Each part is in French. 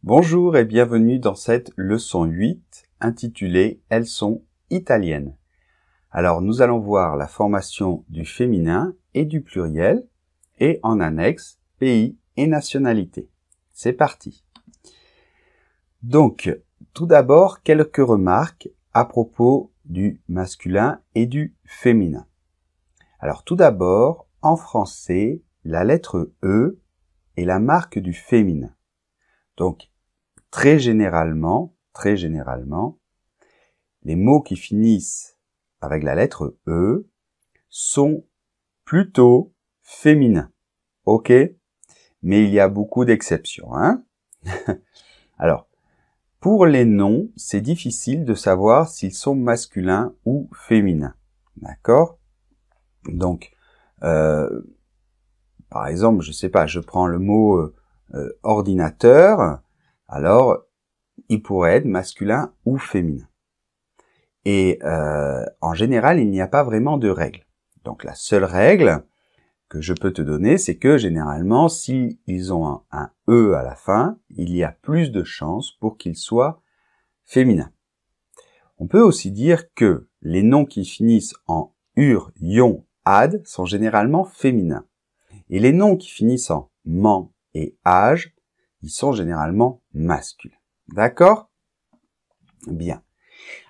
Bonjour et bienvenue dans cette leçon 8 intitulée « Elles sont italiennes ». Alors nous allons voir la formation du féminin et du pluriel et en annexe pays et nationalité. C'est parti. Donc tout d'abord quelques remarques à propos du masculin et du féminin. Alors tout d'abord en français la lettre E est la marque du féminin. Donc, très généralement, les mots qui finissent avec la lettre E sont plutôt féminins. Ok? Mais il y a beaucoup d'exceptions, hein? Alors, pour les noms, c'est difficile de savoir s'ils sont masculins ou féminins. D'accord? Donc, par exemple, je sais pas, je prends le mot ordinateur, alors il pourrait être masculin ou féminin. Et en général, il n'y a pas vraiment de règle. Donc la seule règle que je peux te donner, c'est que généralement, s'ils ont un E à la fin, il y a plus de chances pour qu'ils soient féminins. On peut aussi dire que les noms qui finissent en ur, ion, ad sont généralement féminins. Et les noms qui finissent en man et age, ils sont généralement masculins. D'accord? Bien.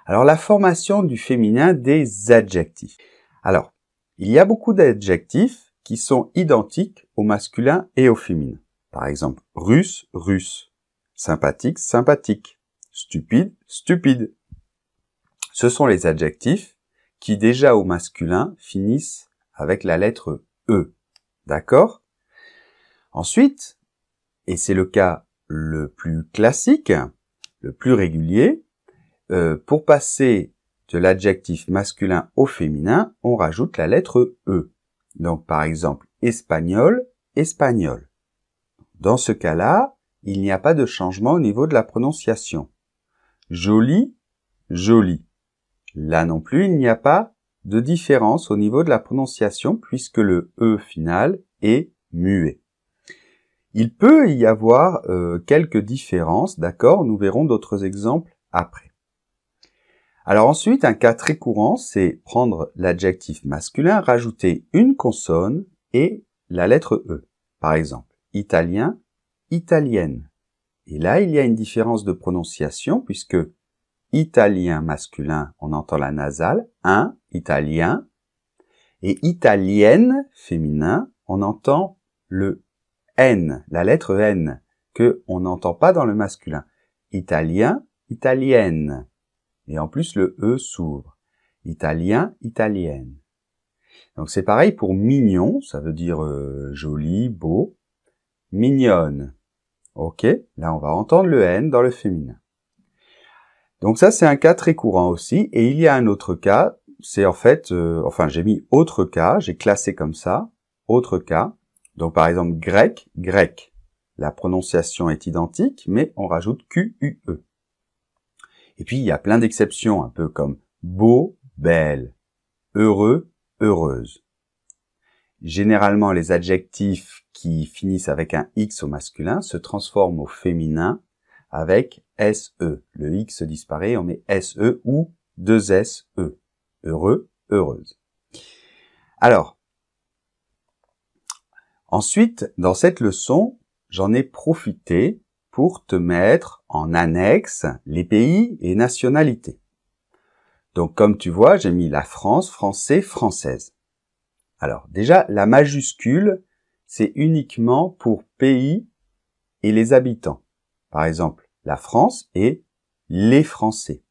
Alors, la formation du féminin des adjectifs. Alors, il y a beaucoup d'adjectifs qui sont identiques au masculin et au féminin. Par exemple, russe, russe. Sympathique, sympathique. Stupide, stupide. Ce sont les adjectifs qui, déjà au masculin, finissent avec la lettre E. D'accord? Ensuite, et c'est le cas le plus classique, le plus régulier, pour passer de l'adjectif masculin au féminin, on rajoute la lettre E. Donc par exemple, espagnol, espagnol. Dans ce cas-là, il n'y a pas de changement au niveau de la prononciation. Joli, joli. Là non plus, il n'y a pas de différence au niveau de la prononciation puisque le E final est muet. Il peut y avoir quelques différences, d'accord? Nous verrons d'autres exemples après. Alors ensuite, un cas très courant, c'est prendre l'adjectif masculin, rajouter une consonne et la lettre E. Par exemple, italien, italienne. Et là, il y a une différence de prononciation puisque italien masculin, on entend la nasale, un, italien, et italienne féminin, on entend le N, la lettre N, que on n'entend pas dans le masculin. Italien, italienne. Et en plus, le E s'ouvre. Italien, italienne. Donc c'est pareil pour mignon, ça veut dire joli, beau. Mignonne. Ok, là on va entendre le N dans le féminin. Donc ça c'est un cas très courant aussi. Et il y a un autre cas, c'est en fait, j'ai mis autre cas, j'ai classé comme ça, autre cas. Donc par exemple grec, grec. La prononciation est identique, mais on rajoute Q-U-E. Et puis il y a plein d'exceptions, un peu comme beau, belle, heureux, heureuse. Généralement, les adjectifs qui finissent avec un X au masculin se transforment au féminin avec SE. Le X disparaît, on met SE ou 2SE. Heureux, heureuse. Alors, ensuite, dans cette leçon, j'en ai profité pour te mettre en annexe les pays et nationalités. Donc comme tu vois, j'ai mis la France, français, française. Alors déjà, la majuscule, c'est uniquement pour pays et les habitants. Par exemple, la France et les Français.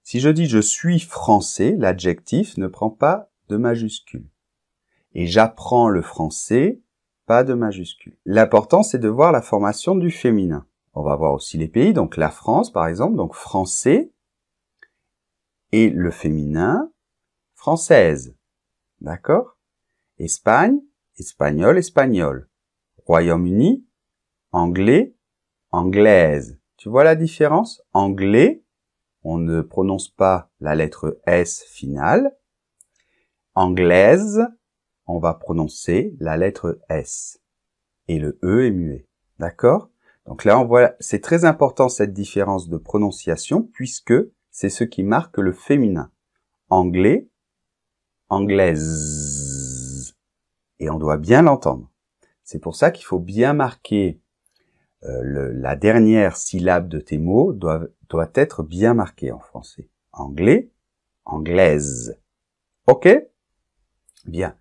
Si je dis je suis français, l'adjectif ne prend pas de majuscule. Et j'apprends le français, pas de majuscule. L'important, c'est de voir la formation du féminin. On va voir aussi les pays, donc la France, par exemple, donc français, et le féminin, française. D'accord? Espagne, espagnol, espagnol. Royaume-Uni, anglais, anglaise. Tu vois la différence? Anglais, on ne prononce pas la lettre S finale. Anglaise, on va prononcer la lettre S. Et le E est muet. D'accord? Donc là, on voit, c'est très important cette différence de prononciation puisque c'est ce qui marque le féminin. Anglais, anglaise. Et on doit bien l'entendre. C'est pour ça qu'il faut bien marquer la dernière syllabe de tes mots doit être bien marquée en français. Anglais, anglaise. Ok? Bien.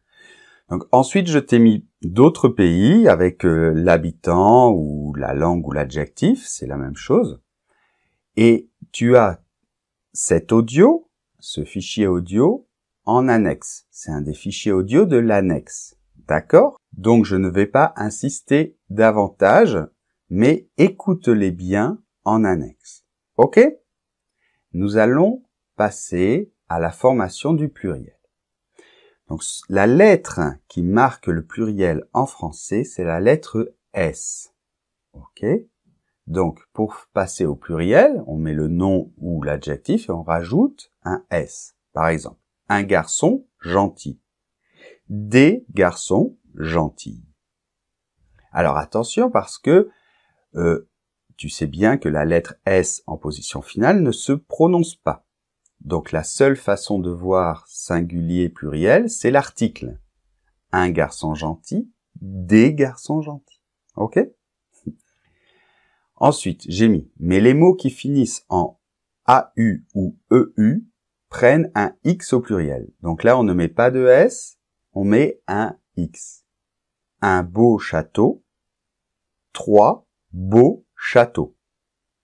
Donc ensuite, je t'ai mis d'autres pays avec l'habitant ou la langue ou l'adjectif, c'est la même chose. Et tu as cet audio, ce fichier audio, en annexe. C'est un des fichiers audio de l'annexe. D'accord? Donc je ne vais pas insister davantage, mais écoute-les bien en annexe. Ok? Nous allons passer à la formation du pluriel. Donc, la lettre qui marque le pluriel en français, c'est la lettre S. Ok? Donc, pour passer au pluriel, on met le nom ou l'adjectif et on rajoute un S. Par exemple, un garçon gentil. Des garçons gentils. Alors attention parce que tu sais bien que la lettre S en position finale ne se prononce pas. Donc la seule façon de voir singulier pluriel, c'est l'article. Un garçon gentil, des garçons gentils. Ok? Ensuite, j'ai mis, mais les mots qui finissent en AU ou EU prennent un X au pluriel. Donc là, on ne met pas de S, on met un X. Un beau château, 3 beaux châteaux.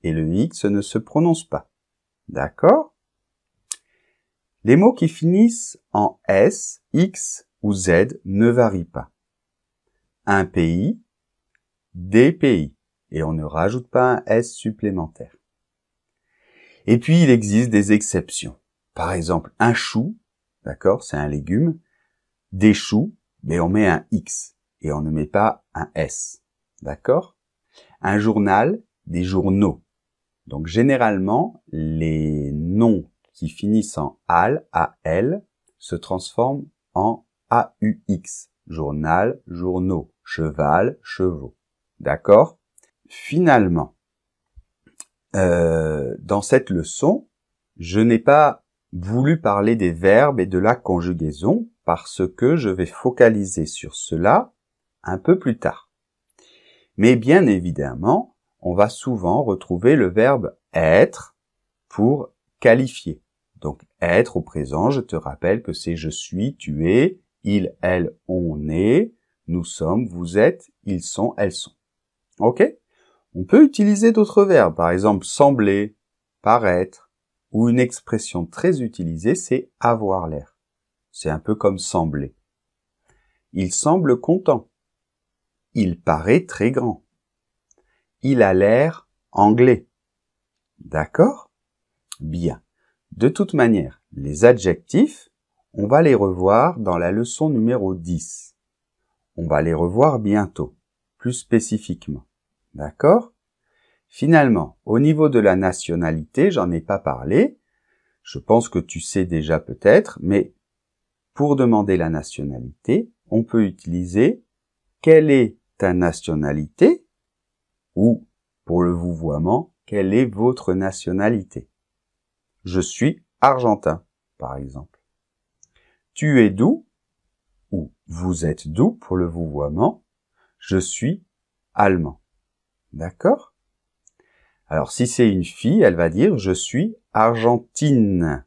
Et le X ne se prononce pas. D'accord? Les mots qui finissent en S, X ou Z ne varient pas. Un pays, des pays. Et on ne rajoute pas un S supplémentaire. Et puis, il existe des exceptions. Par exemple, un chou, d'accord, c'est un légume. Des choux, mais on met un X et on ne met pas un S. D'accord? Un journal, des journaux. Donc, généralement, les noms qui finissent en AL, AL, se transforment en AUX. Journal, journaux. Cheval, chevaux. D'accord? Finalement, dans cette leçon, je n'ai pas voulu parler des verbes et de la conjugaison parce que je vais focaliser sur cela un peu plus tard. Mais bien évidemment, on va souvent retrouver le verbe être pour qualifier. Donc, être au présent, je te rappelle que c'est je suis, tu es, il, elle, on est, nous sommes, vous êtes, ils sont, elles sont. Ok? On peut utiliser d'autres verbes, par exemple sembler, paraître, ou une expression très utilisée, c'est avoir l'air. C'est un peu comme sembler. Il semble content. Il paraît très grand. Il a l'air anglais. D'accord? Bien. De toute manière, les adjectifs, on va les revoir dans la leçon numéro 10. On va les revoir bientôt, plus spécifiquement. D'accord? Finalement, au niveau de la nationalité, j'en ai pas parlé. Je pense que tu sais déjà peut-être, mais pour demander la nationalité, on peut utiliser « Quelle est ta nationalité ?» ou, pour le vouvoiement, « Quelle est votre nationalité ?» Je suis argentin, par exemple. Tu es d'où? Ou vous êtes d'où pour le vouvoiement? Je suis allemand. D'accord? Alors, si c'est une fille, elle va dire « Je suis argentine ».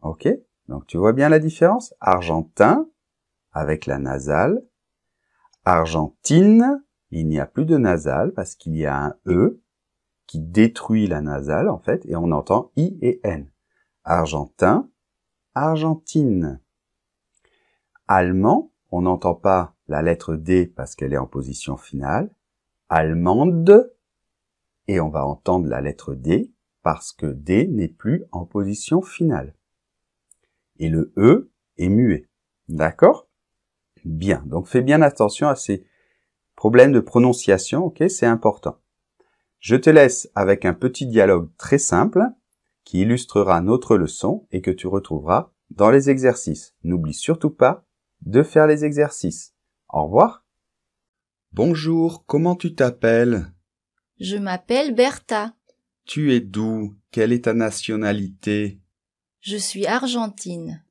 Ok? Donc, tu vois bien la différence? Argentin, avec la nasale. Argentine, il n'y a plus de nasale parce qu'il y a un E qui détruit la nasale, en fait, et on entend I et N. Argentin, Argentine. Allemand, on n'entend pas la lettre D parce qu'elle est en position finale. Allemande, et on va entendre la lettre D parce que D n'est plus en position finale. Et le E est muet. D'accord? Bien. Donc, fais bien attention à ces problèmes de prononciation, ok? C'est important. Je te laisse avec un petit dialogue très simple qui illustrera notre leçon et que tu retrouveras dans les exercices. N'oublie surtout pas de faire les exercices. Au revoir. Bonjour, comment tu t'appelles? Je m'appelle Bertha. Tu es d'où? Quelle est ta nationalité? Je suis argentine.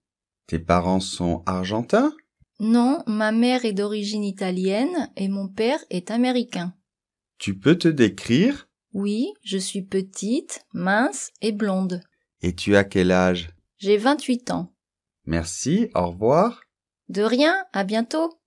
Tes parents sont argentins? Non, ma mère est d'origine italienne et mon père est américain. Tu peux te décrire? Oui, je suis petite, mince et blonde. Et tu as quel âge? J'ai 28 ans. Merci, au revoir. De rien, à bientôt.